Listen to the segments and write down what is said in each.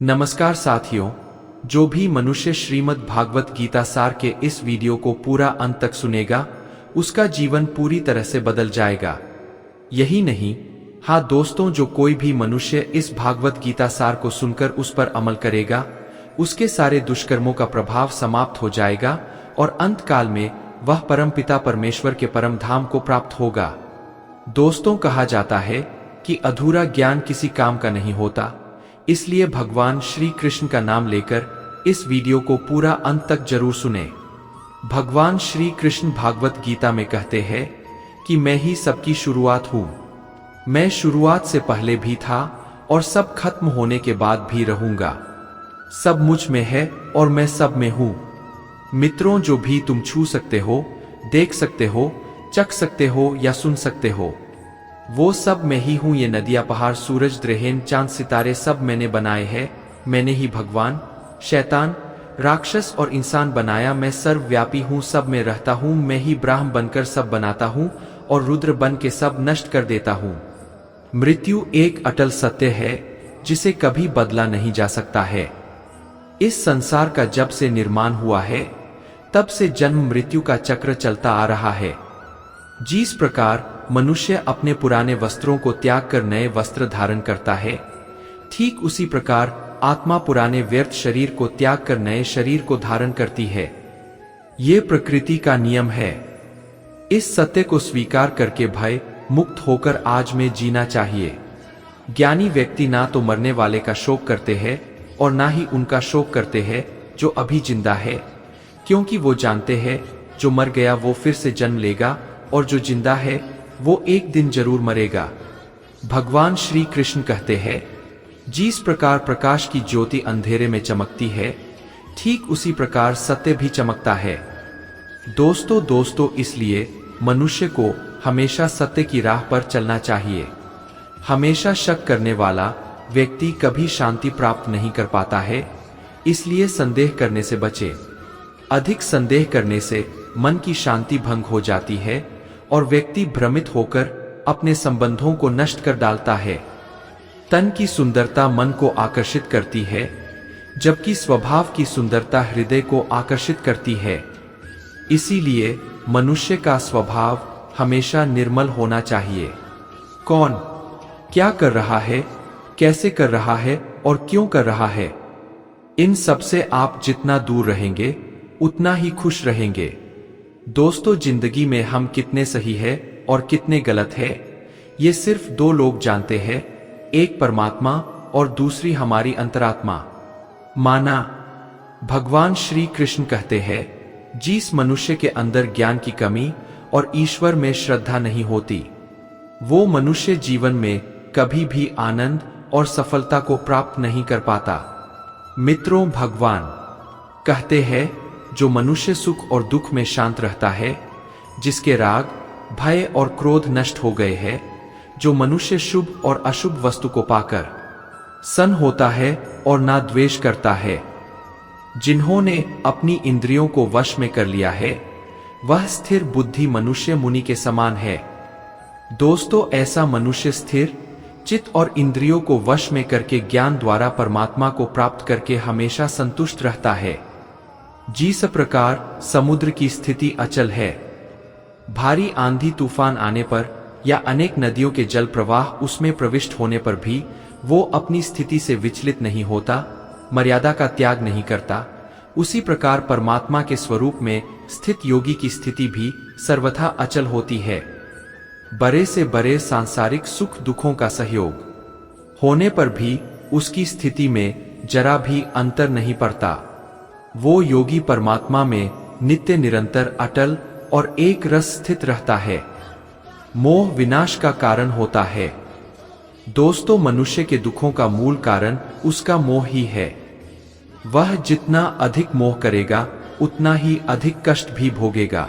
नमस्कार साथियों, जो भी मनुष्य श्रीमद् भागवत गीता सार के इस वीडियो को पूरा अंत तक सुनेगा, उसका जीवन पूरी तरह से बदल जाएगा। यही नहीं, हाँ दोस्तों, जो कोई भी मनुष्य इस भागवत गीता सार को सुनकर उस पर अमल करेगा, उसके सारे दुष्कर्मों का प्रभाव समाप्त हो जाएगा और अंत काल में वह परमपिता परमेश्वर के परम धाम को प्राप्त होगा। दोस्तों, कहा जाता है कि अधूरा ज्ञान किसी काम का नहीं होता, इसलिए भगवान श्री कृष्ण का नाम लेकर इस वीडियो को पूरा अंत तक जरूर सुने। भगवान श्री कृष्ण भागवत गीता में कहते हैं कि मैं ही सबकी शुरुआत हूँ। मैं शुरुआत से पहले भी था और सब खत्म होने के बाद भी रहूंगा। सब मुझ में है और मैं सब में हूँ। मित्रों, जो भी तुम छू सकते हो, देख सकते हो, चख सकते हो या सुन सकते हो, वो सब मैं ही हूं। ये नदियां, पहाड़, सूरज, ग्रहण, चांद, सितारे सब मैंने बनाए हैं। मैंने ही भगवान, शैतान, राक्षस और इंसान बनाया। मैं सर्वव्यापी हूं, सब में रहता हूं। मैं ही ब्रह्म बनकर सब बनाता हूं और रुद्र बन के सब नष्ट कर देता हूं। मृत्यु एक अटल सत्य है जिसे कभी बदला नहीं जा सकता है। इस संसार का जब से निर्माण हुआ है, तब से जन्म मृत्यु का चक्र चलता आ रहा है। जिस प्रकार मनुष्य अपने पुराने वस्त्रों को त्याग कर नए वस्त्र धारण करता है, ठीक उसी प्रकार आत्मा पुराने व्यर्थ शरीर को त्याग कर नए शरीर को धारण करती है। ये प्रकृति का नियम है। इस सत्य को स्वीकार करके भय मुक्त होकर आज में जीना चाहिए। ज्ञानी व्यक्ति ना तो मरने वाले का शोक करते हैं और ना ही उनका शोक करते हैं जो अभी जिंदा है, क्योंकि वो जानते हैं जो मर गया वो फिर से जन्म लेगा और जो जिंदा है वो एक दिन जरूर मरेगा। भगवान श्री कृष्ण कहते हैं, जिस प्रकार प्रकाश की ज्योति अंधेरे में चमकती है, ठीक उसी प्रकार सत्य भी चमकता है। दोस्तों, इसलिए मनुष्य को हमेशा सत्य की राह पर चलना चाहिए। हमेशा शक करने वाला व्यक्ति कभी शांति प्राप्त नहीं कर पाता है, इसलिए संदेह करने से बचे। अधिक संदेह करने से मन की शांति भंग हो जाती है और व्यक्ति भ्रमित होकर अपने संबंधों को नष्ट कर डालता है। तन की सुंदरता मन को आकर्षित करती है, जबकि स्वभाव की सुंदरता हृदय को आकर्षित करती है। इसीलिए मनुष्य का स्वभाव हमेशा निर्मल होना चाहिए। कौन क्या कर रहा है, कैसे कर रहा है और क्यों कर रहा है, इन सब से आप जितना दूर रहेंगे उतना ही खुश रहेंगे। दोस्तों, जिंदगी में हम कितने सही है और कितने गलत है, ये सिर्फ दो लोग जानते हैं, एक परमात्मा और दूसरी हमारी अंतरात्मा। माना भगवान श्री कृष्ण कहते हैं, जिस मनुष्य के अंदर ज्ञान की कमी और ईश्वर में श्रद्धा नहीं होती, वो मनुष्य जीवन में कभी भी आनंद और सफलता को प्राप्त नहीं कर पाता। मित्रों, भगवान कहते हैं, जो मनुष्य सुख और दुख में शांत रहता है, जिसके राग, भय और क्रोध नष्ट हो गए हैं, जो मनुष्य शुभ और अशुभ वस्तु को पाकर सन्न होता है और ना द्वेष करता है, जिन्होंने अपनी इंद्रियों को वश में कर लिया है, वह स्थिर बुद्धि मनुष्य मुनि के समान है। दोस्तों, ऐसा मनुष्य स्थिर चित्त और इंद्रियों को वश में करके ज्ञान द्वारा परमात्मा को प्राप्त करके हमेशा संतुष्ट रहता है। जिस प्रकार समुद्र की स्थिति अचल है, भारी आंधी तूफान आने पर या अनेक नदियों के जल प्रवाह उसमें प्रविष्ट होने पर भी वो अपनी स्थिति से विचलित नहीं होता, मर्यादा का त्याग नहीं करता, उसी प्रकार परमात्मा के स्वरूप में स्थित योगी की स्थिति भी सर्वथा अचल होती है। बड़े से बड़े सांसारिक सुख दुखों का सहयोग होने पर भी उसकी स्थिति में जरा भी अंतर नहीं पड़ता। वो योगी परमात्मा में नित्य निरंतर अटल और एक रस स्थित रहता है। मोह विनाश का कारण होता है। दोस्तों, मनुष्य के दुखों का मूल कारण उसका मोह ही है। वह जितना अधिक मोह करेगा उतना ही अधिक कष्ट भी भोगेगा।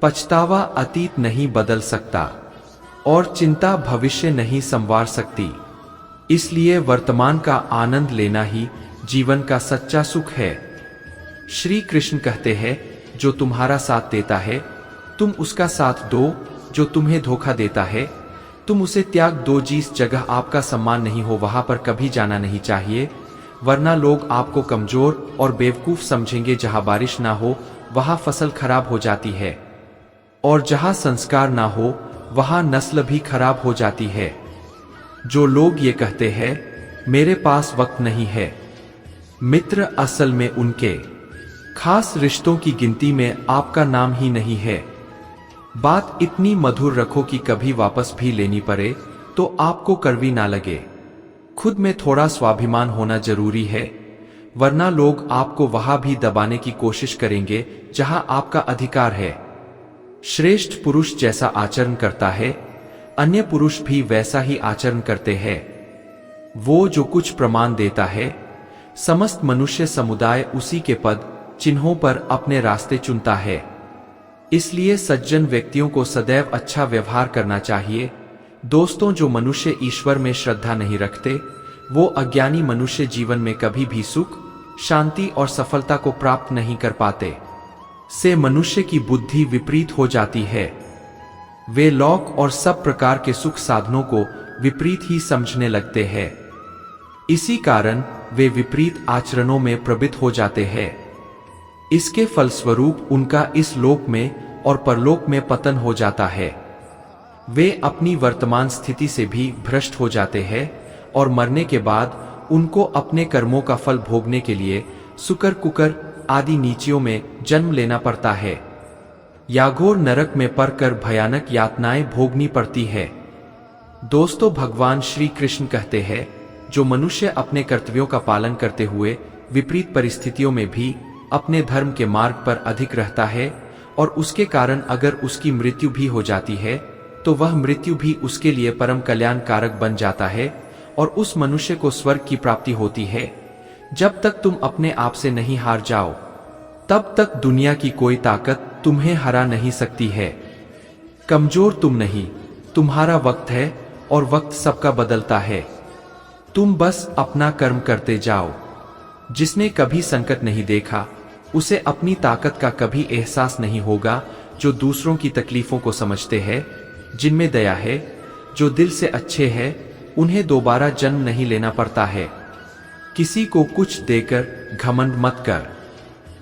पछतावा अतीत नहीं बदल सकता और चिंता भविष्य नहीं संवार सकती। इसलिए वर्तमान का आनंद लेना ही जीवन का सच्चा सुख है। श्री कृष्ण कहते हैं, जो तुम्हारा साथ देता है तुम उसका साथ दो, जो तुम्हें धोखा देता है तुम उसे त्याग दो। जिस जगह आपका सम्मान नहीं हो वहां पर कभी जाना नहीं चाहिए। वरना लोग आपको कमजोर और बेवकूफ समझेंगे। जहां बारिश ना हो वहां फसल खराब हो जाती है, और जहां संस्कार ना हो वहां नस्ल भी खराब हो जाती है। जो लोग ये कहते हैं मेरे पास वक्त नहीं है, मित्र असल में उनके खास रिश्तों की गिनती में आपका नाम ही नहीं है। बात इतनी मधुर रखो कि कभी वापस भी लेनी पड़े तो आपको कड़वी ना लगे। खुद में थोड़ा स्वाभिमान होना जरूरी है, वरना लोग आपको वहां भी दबाने की कोशिश करेंगे जहां आपका अधिकार है। श्रेष्ठ पुरुष जैसा आचरण करता है, अन्य पुरुष भी वैसा ही आचरण करते हैं। वो जो कुछ प्रमाण देता है, समस्त मनुष्य समुदाय उसी के पद चिन्हों पर अपने रास्ते चुनता है। इसलिए सज्जन व्यक्तियों को सदैव अच्छा व्यवहार करना चाहिए। दोस्तों, जो मनुष्य ईश्वर में श्रद्धा नहीं रखते, वो अज्ञानी मनुष्य जीवन में कभी भी सुख, शांति और सफलता को प्राप्त नहीं कर पाते। से मनुष्य की बुद्धि विपरीत हो जाती है। वे लौक और सब प्रकार के सुख साधनों को विपरीत ही समझने लगते हैं। इसी कारण वे विपरीत आचरणों में प्रवृत्त हो जाते हैं। इसके फलस्वरूप उनका इस लोक में और परलोक में पतन हो जाता है। वे अपनी वर्तमान स्थिति से भी भ्रष्ट हो जाते हैं और मरने के बाद उनको अपने कर्मों का फल भोगने के लिए सुकर कुकर आदि नीचियों में जन्म लेना पड़ता है, या घोर नरक में पड़कर भयानक यातनाएं भोगनी पड़ती है। दोस्तों, भगवान श्री कृष्ण कहते हैं, जो मनुष्य अपने कर्तव्यों का पालन करते हुए विपरीत परिस्थितियों में भी अपने धर्म के मार्ग पर अधिक रहता है और उसके कारण अगर उसकी मृत्यु भी हो जाती है तो वह मृत्यु भी उसके लिए परम कल्याण कारक बन जाता है और उस मनुष्य को स्वर्ग की प्राप्ति होती है। जब तक तुम अपने आप से नहीं हार जाओ, तब तक दुनिया की कोई ताकत तुम्हें हरा नहीं सकती है। कमजोर तुम नहीं, तुम्हारा वक्त है और वक्त सबका बदलता है। तुम बस अपना कर्म करते जाओ। जिसने कभी संकट नहीं देखा, उसे अपनी ताकत का कभी एहसास नहीं होगा। जो दूसरों की तकलीफों को समझते हैं, जिनमें दया है, जो दिल से अच्छे हैं, उन्हें दोबारा जन्म नहीं लेना पड़ता है। किसी को कुछ देकर घमंड मत कर।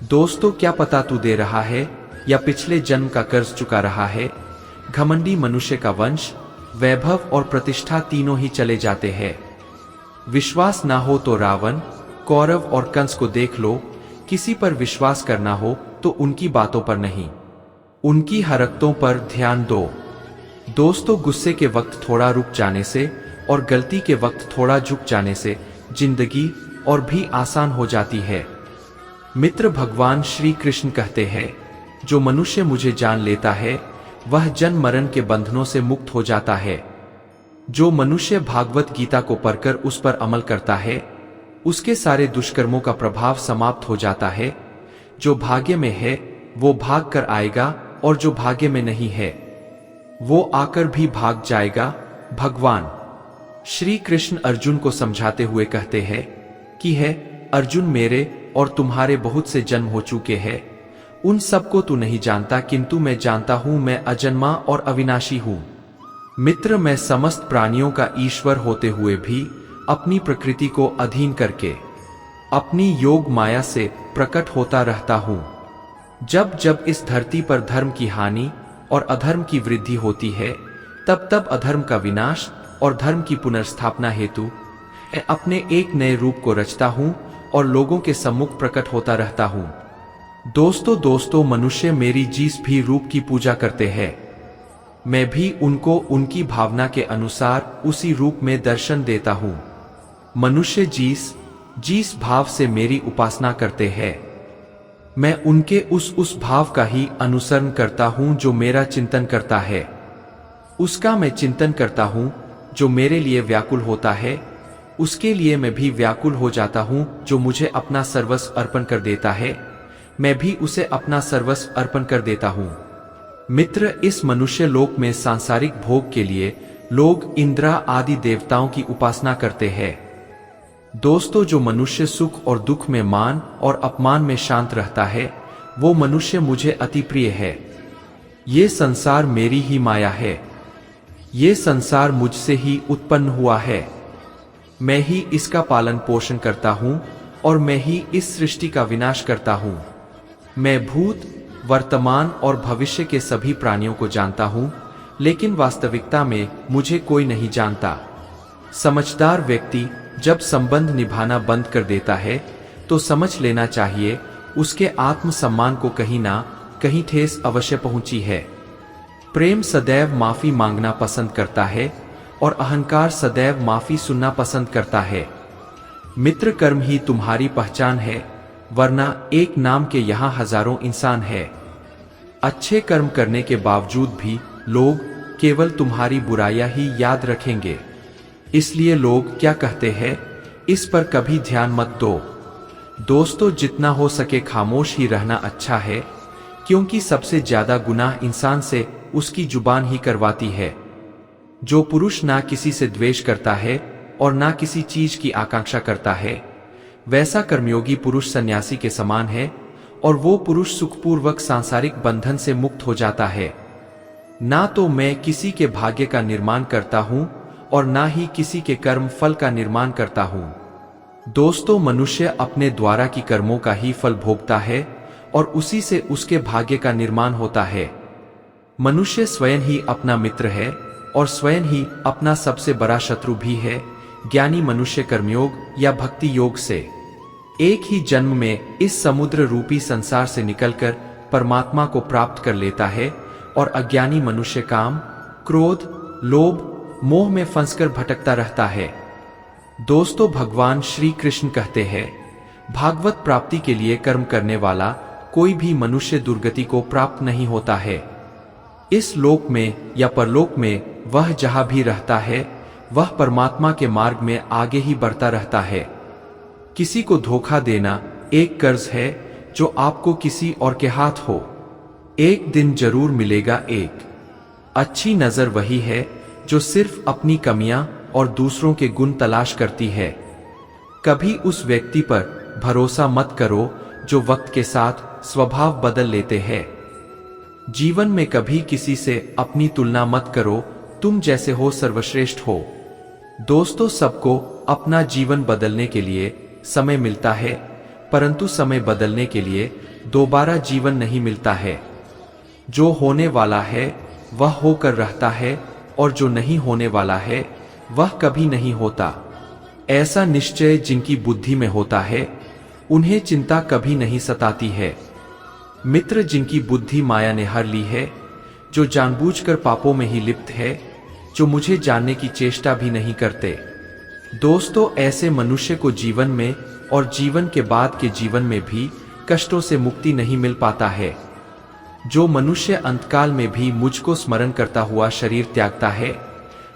दोस्तों, क्या पता तू दे रहा है या पिछले जन्म का कर्ज चुका रहा है। घमंडी मनुष्य का वंश, वैभव और प्रतिष्ठा तीनों ही चले जाते हैं। विश्वास ना हो तो रावण, कौरव और कंस को देख लो। किसी पर विश्वास करना हो तो उनकी बातों पर नहीं, उनकी हरकतों पर ध्यान दो। दोस्तों, गुस्से के वक्त थोड़ा रुक जाने से और गलती के वक्त थोड़ा झुक जाने से जिंदगी और भी आसान हो जाती है। मित्र, भगवान श्री कृष्ण कहते हैं, जो मनुष्य मुझे जान लेता है वह जन्म मरण के बंधनों से मुक्त हो जाता है। जो मनुष्य भागवत गीता को पढ़कर उस पर अमल करता है, उसके सारे दुष्कर्मों का प्रभाव समाप्त हो जाता है। जो भाग्य में है वो भाग कर आएगा और जो भाग्य में नहीं है वो आकर भी भाग जाएगा। भगवान श्री कृष्ण अर्जुन को समझाते हुए कहते हैं कि है अर्जुन, मेरे और तुम्हारे बहुत से जन्म हो चुके हैं। उन सबको तू नहीं जानता, किंतु मैं जानता हूं। मैं अजन्मा और अविनाशी हूं। मित्र, मैं समस्त प्राणियों का ईश्वर होते हुए भी अपनी प्रकृति को अधीन करके अपनी योग माया से प्रकट होता रहता हूं। जब जब इस धरती पर धर्म की हानि और अधर्म की वृद्धि होती है, तब तब अधर्म का विनाश और धर्म की पुनर्स्थापना हेतु मैं अपने एक नए रूप को रचता हूं और लोगों के सम्मुख प्रकट होता रहता हूं। दोस्तों, मनुष्य मेरी जिस भी रूप की पूजा करते हैं, मैं भी उनको उनकी भावना के अनुसार उसी रूप में दर्शन देता हूं। मनुष्य जिस भाव से मेरी उपासना करते हैं, मैं उनके उस भाव का ही अनुसरण करता हूं। जो मेरा चिंतन करता है, उसका मैं चिंतन करता हूं। जो मेरे लिए व्याकुल होता है, उसके लिए मैं भी व्याकुल हो जाता हूं। जो मुझे अपना सर्वस्व अर्पण कर देता है, मैं भी उसे अपना सर्वस्व अर्पण कर देता हूं। मित्र, इस मनुष्य लोक में सांसारिक भोग के लिए लोग इंद्र आदि देवताओं की उपासना करते हैं। दोस्तों, जो मनुष्य सुख और दुख में मान और अपमान में शांत रहता है, वो मनुष्य मुझे अति प्रिय है। ये संसार मेरी ही माया है। ये संसार मुझसे ही उत्पन्न हुआ है। मैं ही इसका पालन पोषण करता हूँ और मैं ही इस सृष्टि का विनाश करता हूँ। मैं भूत, वर्तमान और भविष्य के सभी प्राणियों को जानता हूँ, लेकिन वास्तविकता में मुझे कोई नहीं जानता। समझदार व्यक्ति जब संबंध निभाना बंद कर देता है तो समझ लेना चाहिए उसके आत्मसम्मान को कहीं ना कहीं ठेस अवश्य पहुंची है। प्रेम सदैव माफी मांगना पसंद करता है और अहंकार सदैव माफी सुनना पसंद करता है। मित्र कर्म ही तुम्हारी पहचान है, वरना एक नाम के यहाँ हजारों इंसान है। अच्छे कर्म करने के बावजूद भी लोग केवल तुम्हारी बुराइयां ही याद रखेंगे। इसलिए लोग क्या कहते हैं, इस पर कभी ध्यान मत दो। दोस्तों, जितना हो सके खामोश ही रहना अच्छा है, क्योंकि सबसे ज्यादा गुनाह इंसान से उसकी जुबान ही करवाती है। जो पुरुष ना किसी से द्वेष करता है और ना किसी चीज की आकांक्षा करता है, वैसा कर्मयोगी पुरुष सन्यासी के समान है और वो पुरुष सुखपूर्वक सांसारिक बंधन से मुक्त हो जाता है। ना तो मैं किसी के भाग्य का निर्माण करता हूं और ना ही किसी के कर्म फल का निर्माण करता हूं। दोस्तों, मनुष्य अपने द्वारा की कर्मों का ही फल भोगता है और उसी से उसके भाग्य का निर्माण होता है। मनुष्य स्वयं ही अपना मित्र है और स्वयं ही अपना सबसे बड़ा शत्रु भी है। ज्ञानी मनुष्य कर्मयोग या भक्ति योग से एक ही जन्म में इस समुद्र रूपी संसार से निकलकर परमात्मा को प्राप्त कर लेता है और अज्ञानी मनुष्य काम, क्रोध, लोभ, मोह में फंसकर भटकता रहता है। दोस्तों, भगवान श्री कृष्ण कहते हैं, भागवत प्राप्ति के लिए कर्म करने वाला कोई भी मनुष्य दुर्गति को प्राप्त नहीं होता है। इस लोक में या परलोक में वह जहां भी रहता है, वह परमात्मा के मार्ग में आगे ही बढ़ता रहता है। किसी को धोखा देना एक कर्ज है जो आपको किसी और के हाथ हो। एक दिन जरूर मिलेगा। एक अच्छी नजर वही है जो सिर्फ अपनी कमियां और दूसरों के गुण तलाश करती है। कभी उस व्यक्ति पर भरोसा मत करो जो वक्त के साथ स्वभाव बदल लेते हैं। जीवन में कभी किसी से अपनी तुलना मत करो, तुम जैसे हो सर्वश्रेष्ठ हो। दोस्तों, सबको अपना जीवन बदलने के लिए समय मिलता है, परंतु समय बदलने के लिए दोबारा जीवन नहीं मिलता है। जो होने वाला है वह होकर रहता है और जो नहीं होने वाला है वह कभी नहीं होता। ऐसा निश्चय जिनकी बुद्धि में होता है उन्हें चिंता कभी नहीं सताती है। मित्र जिनकी बुद्धि माया ने हर ली है, जो जानबूझकर पापों में ही लिप्त है, जो मुझे जानने की चेष्टा भी नहीं करते। दोस्तों, ऐसे मनुष्य को जीवन में और जीवन के बाद के जीवन में भी कष्टों से मुक्ति नहीं मिल पाता है। जो मनुष्य अंतकाल में भी मुझको स्मरण करता हुआ शरीर त्यागता है,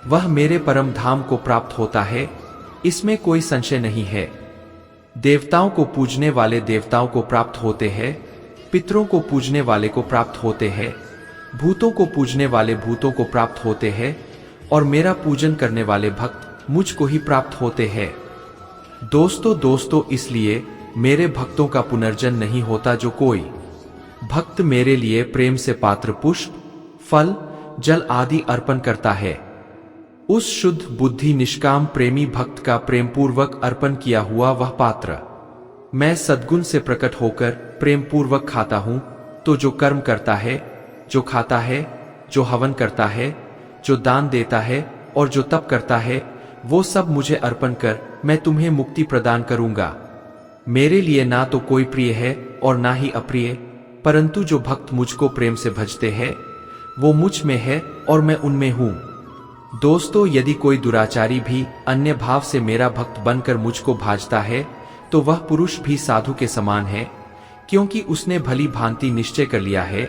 वह मेरे परम धाम को प्राप्त होता है, इसमें कोई संशय नहीं है। देवताओं को पूजने वाले देवताओं को प्राप्त होते हैं, पितरों को पूजने वाले को प्राप्त होते हैं, भूतों को पूजने वाले भूतों को प्राप्त होते हैं और मेरा पूजन करने वाले भक्त मुझको ही प्राप्त होते हैं। दोस्तों, इसलिए मेरे भक्तों का पुनर्जन्म नहीं होता। जो कोई भक्त मेरे लिए प्रेम से पात्र पुष्प, फल, जल आदि अर्पण करता है, उस शुद्ध बुद्धि निष्काम प्रेमी भक्त का प्रेम पूर्वक अर्पण किया हुआ वह पात्र मैं सद्गुण से प्रकट होकर प्रेम पूर्वक खाता हूं। तो जो कर्म करता है, जो खाता है, जो हवन करता है, जो दान देता है और जो तप करता है, वो सब मुझे अर्पण कर मैं तुम्हें मुक्ति प्रदान करूंगा। मेरे लिए ना तो कोई प्रिय है और ना ही अप्रिय, परंतु जो भक्त मुझको प्रेम से भजते हैं वो मुझ में है और मैं उनमें हूं। दोस्तों, यदि कोई दुराचारी भी अन्य भाव से मेरा भक्त बनकर मुझको भाजता है तो वह पुरुष भी साधु के समान है, क्योंकि उसने भली भांति निश्चय कर लिया है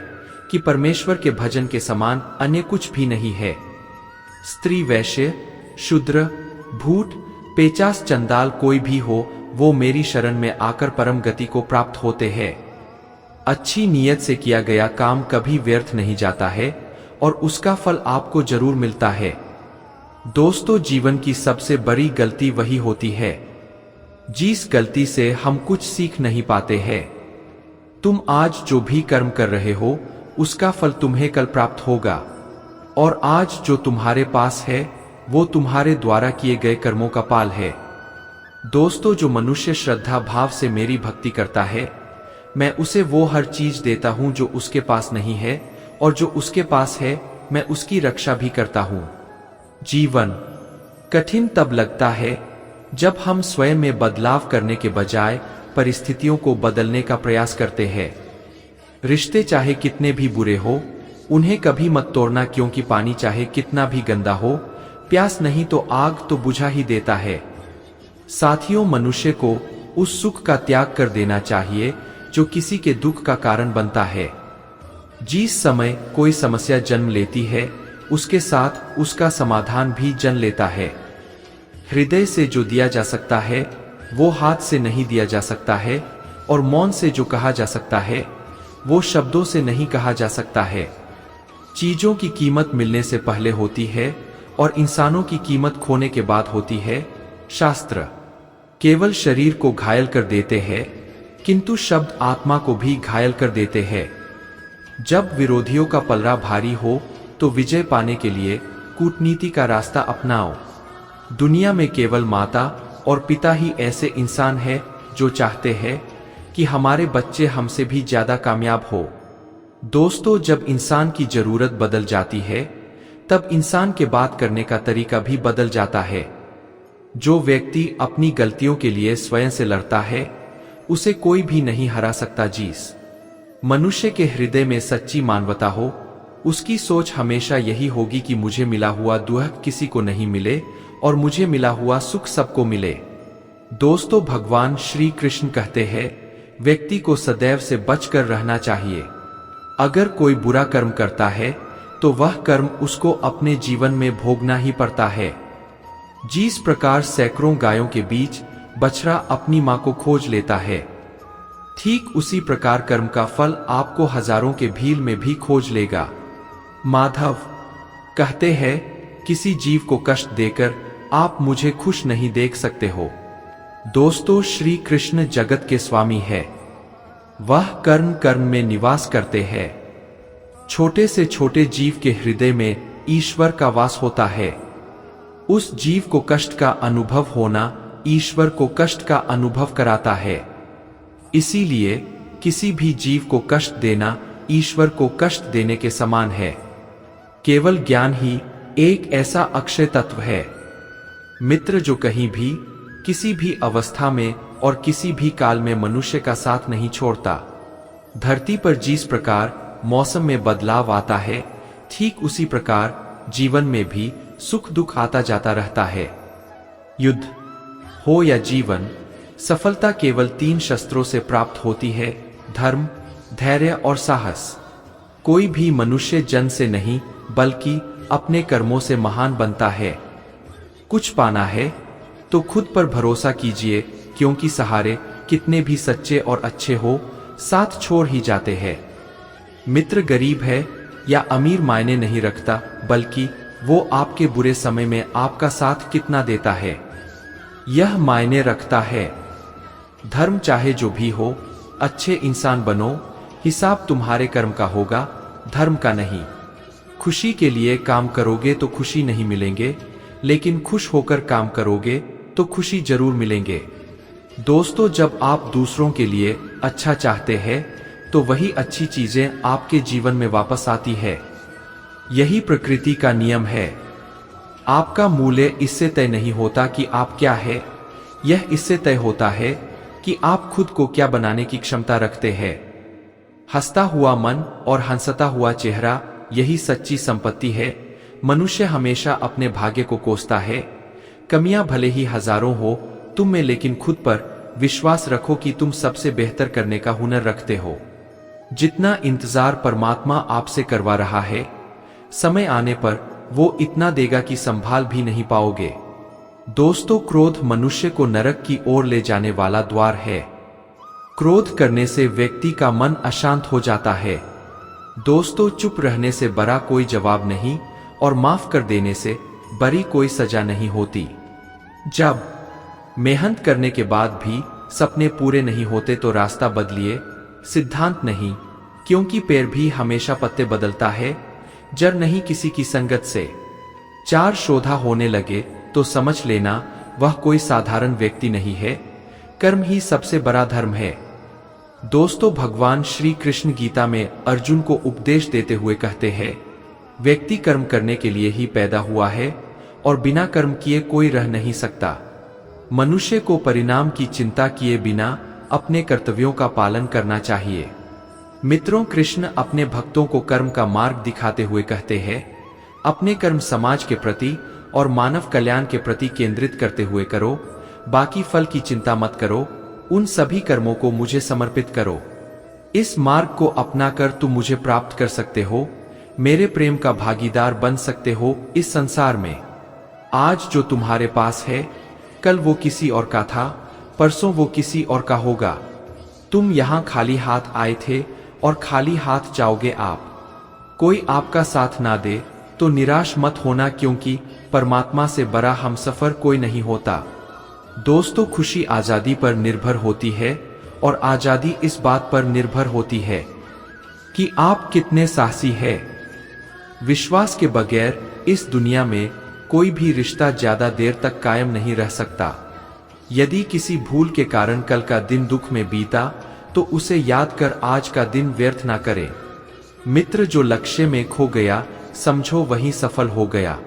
कि परमेश्वर के भजन के समान अन्य कुछ भी नहीं है। स्त्री, वैश्य, शूद्र, भूत, पेचास, चंडाल कोई भी हो, वो मेरी शरण में आकर परम गति को प्राप्त होते हैं। अच्छी नीयत से किया गया काम कभी व्यर्थ नहीं जाता है और उसका फल आपको जरूर मिलता है। दोस्तों, जीवन की सबसे बड़ी गलती वही होती है जिस गलती से हम कुछ सीख नहीं पाते हैं। तुम आज जो भी कर्म कर रहे हो उसका फल तुम्हें कल प्राप्त होगा, और आज जो तुम्हारे पास है वो तुम्हारे द्वारा किए गए कर्मों का पाल है। दोस्तों, जो मनुष्य श्रद्धा भाव से मेरी भक्ति करता है, मैं उसे वो हर चीज देता हूं जो उसके पास नहीं है, और जो उसके पास है मैं उसकी रक्षा भी करता हूं। जीवन कठिन तब लगता है जब हम स्वयं में बदलाव करने के बजाय परिस्थितियों को बदलने का प्रयास करते हैं। रिश्ते चाहे कितने भी बुरे हो, उन्हें कभी मत तोड़ना, क्योंकि पानी चाहे कितना भी गंदा हो, प्यास नहीं तो आग तो बुझा ही देता है। साथियों, मनुष्य को उस सुख का त्याग कर देना चाहिए जो किसी के दुख का कारण बनता है। जिस समय कोई समस्या जन्म लेती है, उसके साथ उसका समाधान भी जन्म लेता है। हृदय से जो दिया जा सकता है वो हाथ से नहीं दिया जा सकता है, और मौन से जो कहा जा सकता है वो शब्दों से नहीं कहा जा सकता है। चीजों की कीमत मिलने से पहले होती है और इंसानों की कीमत खोने के बाद होती है। शास्त्र केवल शरीर को घायल कर देते हैं, किंतु शब्द आत्मा को भी घायल कर देते हैं। जब विरोधियों का पलड़ा भारी हो तो विजय पाने के लिए कूटनीति का रास्ता अपनाओ। दुनिया में केवल माता और पिता ही ऐसे इंसान हैं जो चाहते हैं कि हमारे बच्चे हमसे भी ज्यादा कामयाब हो। दोस्तों, जब इंसान की जरूरत बदल जाती है तब इंसान के बात करने का तरीका भी बदल जाता है। जो व्यक्ति अपनी गलतियों के लिए स्वयं से लड़ता है, उसे कोई भी नहीं हरा सकता। जिस मनुष्य के हृदय में सच्ची मानवता हो, उसकी सोच हमेशा यही होगी कि मुझे मिला हुआ दुख किसी को नहीं मिले और मुझे मिला हुआ सुख सबको मिले। दोस्तों, भगवान श्री कृष्ण कहते हैं, व्यक्ति को सदैव से बचकर रहना चाहिए। अगर कोई बुरा कर्म करता है तो वह कर्म उसको अपने जीवन में भोगना ही पड़ता है। जिस प्रकार सैकड़ों गायों के बीच बछड़ा अपनी मां को खोज लेता है, ठीक उसी प्रकार कर्म का फल आपको हजारों के भीड़ में भी खोज लेगा। माधव कहते हैं, किसी जीव को कष्ट देकर आप मुझे खुश नहीं देख सकते हो। दोस्तों, श्री कृष्ण जगत के स्वामी है। वह कर्म कर्म में निवास करते हैं। छोटे से छोटे जीव के हृदय में ईश्वर का वास होता है। उस जीव को कष्ट का अनुभव होना ईश्वर को कष्ट का अनुभव कराता है। इसीलिए किसी भी जीव को कष्ट देना ईश्वर को कष्ट देने के समान है। केवल ज्ञान ही एक ऐसा अक्षय तत्व है। मित्र जो कहीं भी, किसी भी अवस्था में और किसी भी काल में मनुष्य का साथ नहीं छोड़ता। धरती पर जिस प्रकार मौसम में बदलाव आता है, ठीक उसी प्रकार जीवन में भी सुख दुख आता जाता रहता है। युद्ध हो या जीवन, सफलता केवल 3 शस्त्रों से प्राप्त होती है: धर्म, धैर्य और साहस। कोई भी मनुष्य जन्म से नहीं बल्कि अपने कर्मों से महान बनता है। कुछ पाना है तो खुद पर भरोसा कीजिए, क्योंकि सहारे कितने भी सच्चे और अच्छे हो, साथ छोड़ ही जाते हैं। मित्र गरीब है या अमीर मायने नहीं रखता, बल्कि वो आपके बुरे समय में आपका साथ कितना देता है, यह मायने रखता है। धर्म चाहे जो भी हो, अच्छे इंसान बनो, हिसाब तुम्हारे कर्म का होगा, धर्म का नहीं। खुशी के लिए काम करोगे तो खुशी नहीं मिलेंगे, लेकिन खुश होकर काम करोगे तो खुशी जरूर मिलेंगे। दोस्तों, जब आप दूसरों के लिए अच्छा चाहते हैं तो वही अच्छी चीजें आपके जीवन में वापस आती है। यही प्रकृति का नियम है। आपका मूल्य इससे तय नहीं होता कि आप क्या है, यह इससे तय होता है कि आप खुद को क्या बनाने की क्षमता रखते हैं। हंसता हुआ मन और हंसता हुआ चेहरा, यही सच्ची संपत्ति है। मनुष्य हमेशा अपने भाग्य को कोसता है। कमियां भले ही हजारों हो तुम में, लेकिन खुद पर विश्वास रखो कि तुम सबसे बेहतर करने का हुनर रखते हो। जितना इंतजार परमात्मा आपसे करवा रहा है, समय आने पर वो इतना देगा कि संभाल भी नहीं पाओगे। दोस्तों, क्रोध मनुष्य को नरक की ओर ले जाने वाला द्वार है। क्रोध करने से व्यक्ति का मन अशांत हो जाता है। दोस्तों, चुप रहने से बड़ा कोई जवाब नहीं, और माफ कर देने से बड़ी कोई सजा नहीं होती। जब मेहनत करने के बाद भी सपने पूरे नहीं होते तो रास्ता बदलिए, सिद्धांत नहीं, क्योंकि पेड़ भी हमेशा पत्ते बदलता है, जड़ नहीं किसी की संगत से। 4 शोधा होने लगे तो समझ लेना वह कोई साधारण व्यक्ति नहीं है, कर्म ही सबसे बड़ा धर्म है। दोस्तों, भगवान श्री कृष्ण गीता में अर्जुन को उपदेश देते हुए कहते हैं, व्यक्ति कर्म करने के लिए ही पैदा हुआ है और बिना कर्म किए कोई रह नहीं सकता। मनुष्य को परिणाम की चिंता किए बिना अपने कर्तव्यों का पालन करना चाहिए। मित्रों, कृष्ण अपने भक्तों को कर्म का मार्ग दिखाते हुए कहते हैं, अपने कर्म समाज के प्रति और मानव कल्याण के प्रति केंद्रित करते हुए करो, बाकी फल की चिंता मत करो, उन सभी कर्मों को मुझे समर्पित करो। इस मार्ग को अपनाकर तुम मुझे प्राप्त कर सकते हो, मेरे प्रेम का भागीदार बन सकते हो इस संसार में। आज जो तुम्हारे पास है, कल वो किसी और का था, परसों वो किसी और का होगा। तुम यहाँ खाली हाथ आए थे और खाली हाथ जाओगे। आप कोई आपका साथ ना दे तो निराश मत होना, क्योंकि परमात्मा से बड़ा हमसफर कोई नहीं होता। दोस्तों, खुशी आजादी पर निर्भर होती है और आजादी इस बात पर निर्भर होती है कि आप कितने साहसी हैं। विश्वास के बगैर इस दुनिया में कोई भी रिश्ता ज्यादा देर तक कायम नहीं रह सकता। यदि किसी भूल के कारण कल का दिन दुख में बीता तो उसे याद कर आज का दिन व्यर्थ ना करें। मित्र, जो लक्ष्य में खो गया समझो वही सफल हो गया।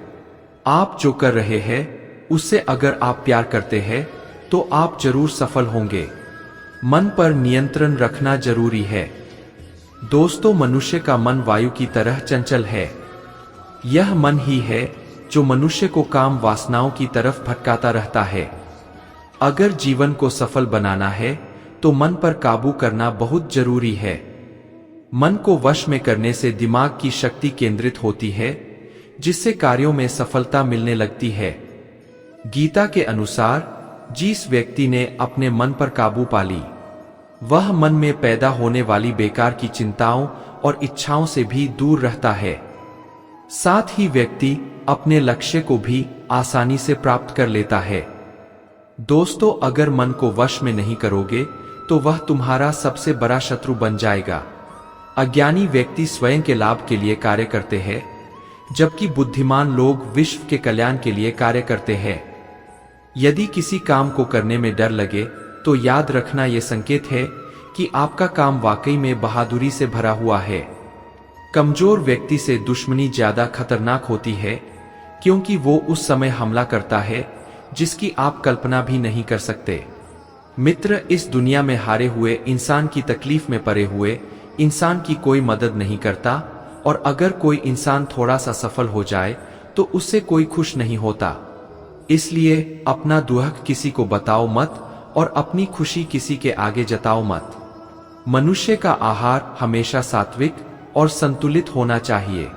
आप जो कर रहे हैं उससे अगर आप प्यार करते हैं तो आप जरूर सफल होंगे। मन पर नियंत्रण रखना जरूरी है। दोस्तों, मनुष्य का मन वायु की तरह चंचल है। यह मन ही है जो मनुष्य को काम वासनाओं की तरफ भटकाता रहता है। अगर जीवन को सफल बनाना है तो मन पर काबू करना बहुत जरूरी है। मन को वश में करने से दिमाग की शक्ति केंद्रित होती है, जिससे कार्यों में सफलता मिलने लगती है। गीता के अनुसार जिस व्यक्ति ने अपने मन पर काबू पा ली, वह मन में पैदा होने वाली बेकार की चिंताओं और इच्छाओं से भी दूर रहता है। साथ ही व्यक्ति अपने लक्ष्य को भी आसानी से प्राप्त कर लेता है। दोस्तों, अगर मन को वश में नहीं करोगे तो वह तुम्हारा सबसे बड़ा शत्रु बन जाएगा। अज्ञानी व्यक्ति स्वयं के लाभ के लिए कार्य करते हैं, जबकि बुद्धिमान लोग विश्व के कल्याण के लिए कार्य करते हैं। यदि किसी काम को करने में डर लगे तो याद रखना यह संकेत है कि आपका काम वाकई में बहादुरी से भरा हुआ है। कमजोर व्यक्ति से दुश्मनी ज्यादा खतरनाक होती है, क्योंकि वो उस समय हमला करता है जिसकी आप कल्पना भी नहीं कर सकते। मित्र, इस दुनिया में हारे हुए इंसान की तकलीफ में पड़े हुए इंसान की कोई मदद नहीं करता, और अगर कोई इंसान थोड़ा सा सफल हो जाए तो उससे कोई खुश नहीं होता। इसलिए अपना दुख किसी को बताओ मत और अपनी खुशी किसी के आगे जताओ मत। मनुष्य का आहार हमेशा सात्विक और संतुलित होना चाहिए।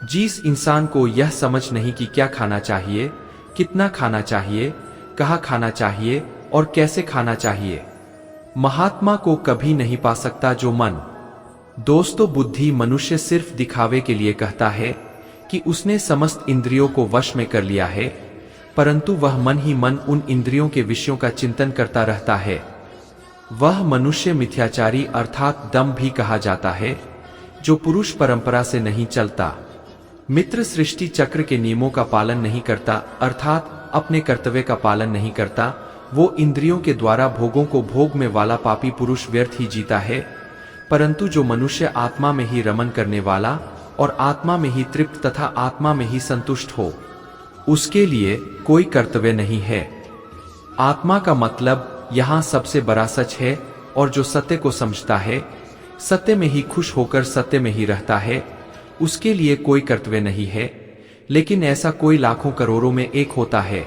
जिस इंसान को यह समझ नहीं कि क्या खाना चाहिए, कितना खाना चाहिए, कहाँ खाना चाहिए और कैसे खाना चाहिए, महात्मा को कभी नहीं पा सकता जो मन। दोस्तों, बुद्धि मनुष्य सिर्फ दिखावे के लिए कहता है कि उसने समस्त इंद्रियों को वश में कर लिया है, परंतु वह मन ही मन उन इंद्रियों के विषयों का चिंतन करता रहता है। वह मनुष्य मिथ्याचारी अर्थात दम भी कहा जाता है, जो पुरुष परंपरा से नहीं चलता। मित्र, सृष्टि चक्र के नियमों का पालन नहीं करता, अर्थात अपने कर्तव्य का पालन नहीं करता। वो इंद्रियों के द्वारा भोगों को भोग में वाला पापी पुरुष व्यर्थ ही जीता है। परंतु जो मनुष्य आत्मा में ही रमन करने वाला और आत्मा में ही तृप्त तथा आत्मा में ही संतुष्ट हो, उसके लिए कोई कर्तव्य नहीं है। आत्मा का मतलब यहाँ सबसे बड़ा सच है, और जो सत्य को समझता है, सत्य में ही खुश होकर सत्य में ही रहता है, उसके लिए कोई कर्तव्य नहीं है। लेकिन ऐसा कोई लाखों करोड़ों में एक होता है।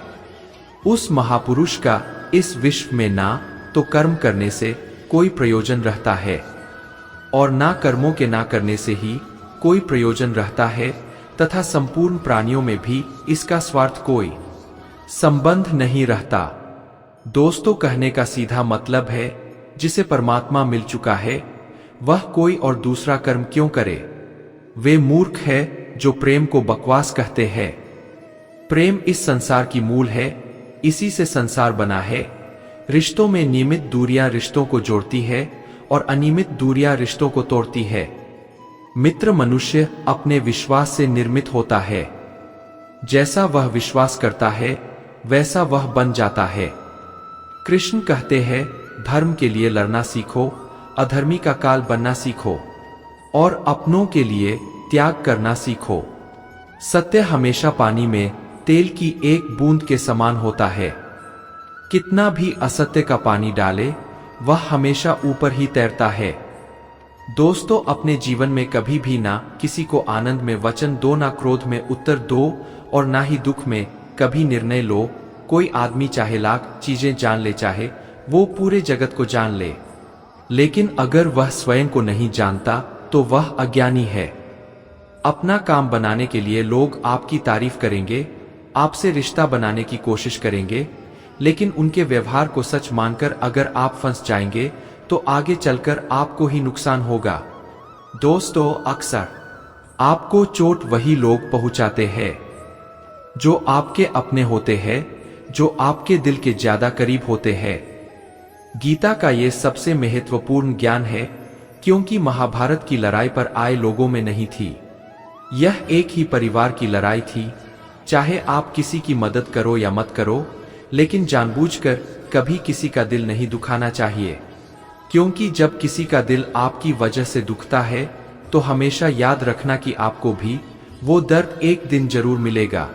उस महापुरुष का इस विश्व में ना तो कर्म करने से कोई प्रयोजन रहता है, और ना कर्मों के ना करने से ही कोई प्रयोजन रहता है, तथा संपूर्ण प्राणियों में भी इसका स्वार्थ कोई संबंध नहीं रहता। दोस्तों, कहने का सीधा मतलब है, जिसे परमात्मा मिल चुका है वह कोई और दूसरा कर्म क्यों करे। वे मूर्ख है जो प्रेम को बकवास कहते हैं। प्रेम इस संसार की मूल है, इसी से संसार बना है। रिश्तों में नियमित दूरियां रिश्तों को जोड़ती है और अनियमित दूरियां रिश्तों को तोड़ती है। मित्र, मनुष्य अपने विश्वास से निर्मित होता है। जैसा वह विश्वास करता है वैसा वह बन जाता है। कृष्ण कहते हैं, धर्म के लिए लड़ना सीखो, अधर्मी का काल बनना सीखो और अपनों के लिए त्याग करना सीखो। सत्य हमेशा पानी में तेल की एक बूंद के समान होता है। कितना भी असत्य का पानी डाले, वह हमेशा ऊपर ही तैरता है। दोस्तों, अपने जीवन में कभी भी ना किसी को आनंद में वचन दो, ना क्रोध में उत्तर दो और ना ही दुख में कभी निर्णय लो। कोई आदमी चाहे लाख चीजें जान ले, चाहे वो पूरे जगत को जान ले, लेकिन अगर वह स्वयं को नहीं जानता तो वह अज्ञानी है। अपना काम बनाने के लिए लोग आपकी तारीफ करेंगे, आपसे रिश्ता बनाने की कोशिश करेंगे, लेकिन उनके व्यवहार को सच मानकर अगर आप फंस जाएंगे तो आगे चलकर आपको ही नुकसान होगा। दोस्तों, अक्सर आपको चोट वही लोग पहुंचाते हैं जो आपके अपने होते हैं, जो आपके दिल के ज्यादा करीब होते हैं। गीता का ये सबसे महत्वपूर्ण ज्ञान है, क्योंकि महाभारत की लड़ाई पर आए लोगों में नहीं थी। यह एक ही परिवार की लड़ाई थी। चाहे आप किसी की मदद करो या मत करो, लेकिन जानबूझकर कभी किसी का दिल नहीं दुखाना चाहिए, क्योंकि जब किसी का दिल आपकी वजह से दुखता है तो हमेशा याद रखना कि आपको भी वो दर्द एक दिन जरूर मिलेगा।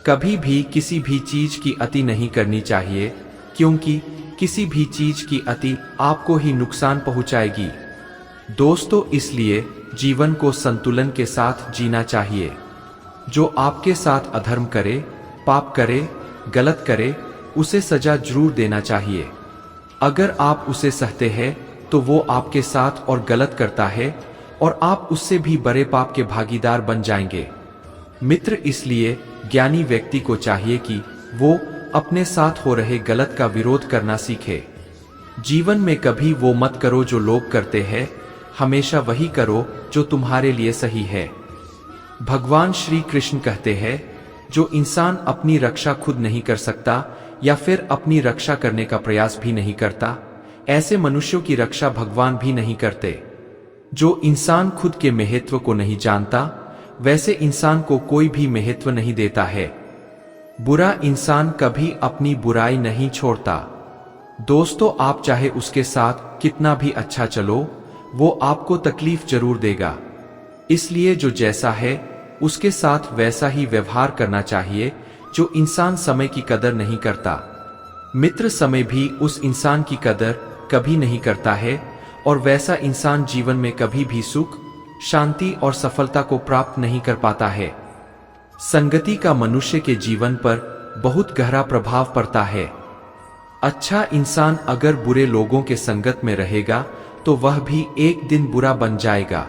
कभी भी किसी भी चीज की अति नहीं करनी चाहिए, क्योंकि किसी भी चीज की अति आपको ही नुकसान पहुंचाएगी। दोस्तों, इसलिए जीवन को संतुलन के साथ जीना चाहिए। जो आपके साथ अधर्म करे, पाप करे, गलत करे, उसे सजा जरूर देना चाहिए। अगर आप उसे सहते हैं तो वो आपके साथ और गलत करता है और आप उससे भी बड़े पाप के भागीदार बन जाएंगे। मित्र, इसलिए ज्ञानी व्यक्ति को चाहिए कि वो अपने साथ हो रहे गलत का विरोध करना सीखे। जीवन में कभी वो मत करो जो लोग करते हैं, हमेशा वही करो जो तुम्हारे लिए सही है। भगवान श्री कृष्ण कहते हैं, जो इंसान अपनी रक्षा खुद नहीं कर सकता या फिर अपनी रक्षा करने का प्रयास भी नहीं करता, ऐसे मनुष्यों की रक्षा भगवान भी नहीं करते। जो इंसान खुद के महत्व को नहीं जानता, वैसे इंसान को कोई भी महत्व नहीं देता है। बुरा इंसान कभी अपनी बुराई नहीं छोड़ता। दोस्तों, आप चाहे उसके साथ कितना भी अच्छा चलो, वो आपको तकलीफ जरूर देगा। इसलिए जो जैसा है उसके साथ वैसा ही व्यवहार करना चाहिए। जो इंसान समय की कदर नहीं करता, मित्र, समय भी उस इंसान की कदर कभी नहीं करता है, और वैसा इंसान जीवन में कभी भी सुख, शांति और सफलता को प्राप्त नहीं कर पाता है। संगति का मनुष्य के जीवन पर बहुत गहरा प्रभाव पड़ता है। अच्छा इंसान अगर बुरे लोगों के संगत में रहेगा तो वह भी एक दिन बुरा बन जाएगा।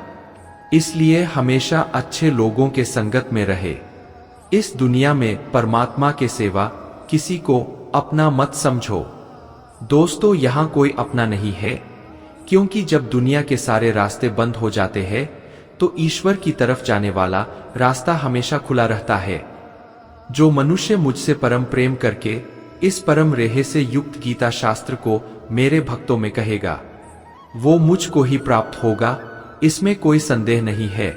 इसलिए हमेशा अच्छे लोगों के संगत में रहे। इस दुनिया में परमात्मा के सेवा किसी को अपना मत समझो। दोस्तों, यहाँ कोई अपना नहीं है, क्योंकि जब दुनिया के सारे रास्ते बंद हो जाते हैं तो ईश्वर की तरफ जाने वाला रास्ता हमेशा खुला रहता है। जो मनुष्य मुझसे परम प्रेम करके इस परम रेहे से युक्त गीता शास्त्र को मेरे भक्तों में कहेगा, वो मुझको ही प्राप्त होगा, इसमें कोई संदेह नहीं है।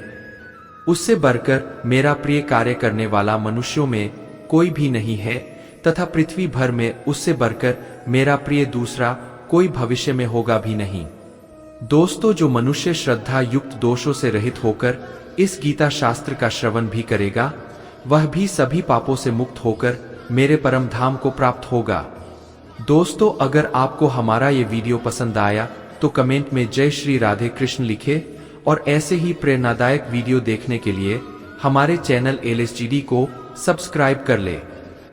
उससे बढ़कर मेरा प्रिय कार्य करने वाला मनुष्यों में कोई भी नहीं है, तथा पृथ्वी भर में उससे बढ़कर मेरा प्रिय दूसरा कोई भविष्य में होगा भी नहीं। दोस्तों, जो मनुष्य श्रद्धा युक्त दोषों से रहित होकर इस गीता शास्त्र का श्रवण भी करेगा, वह भी सभी पापों से मुक्त होकर मेरे परम धाम को प्राप्त होगा। दोस्तों, अगर आपको हमारा ये वीडियो पसंद आया तो कमेंट में जय श्री राधे कृष्ण लिखे, और ऐसे ही प्रेरणादायक वीडियो देखने के लिए हमारे चैनल LSGD को सब्सक्राइब कर ले।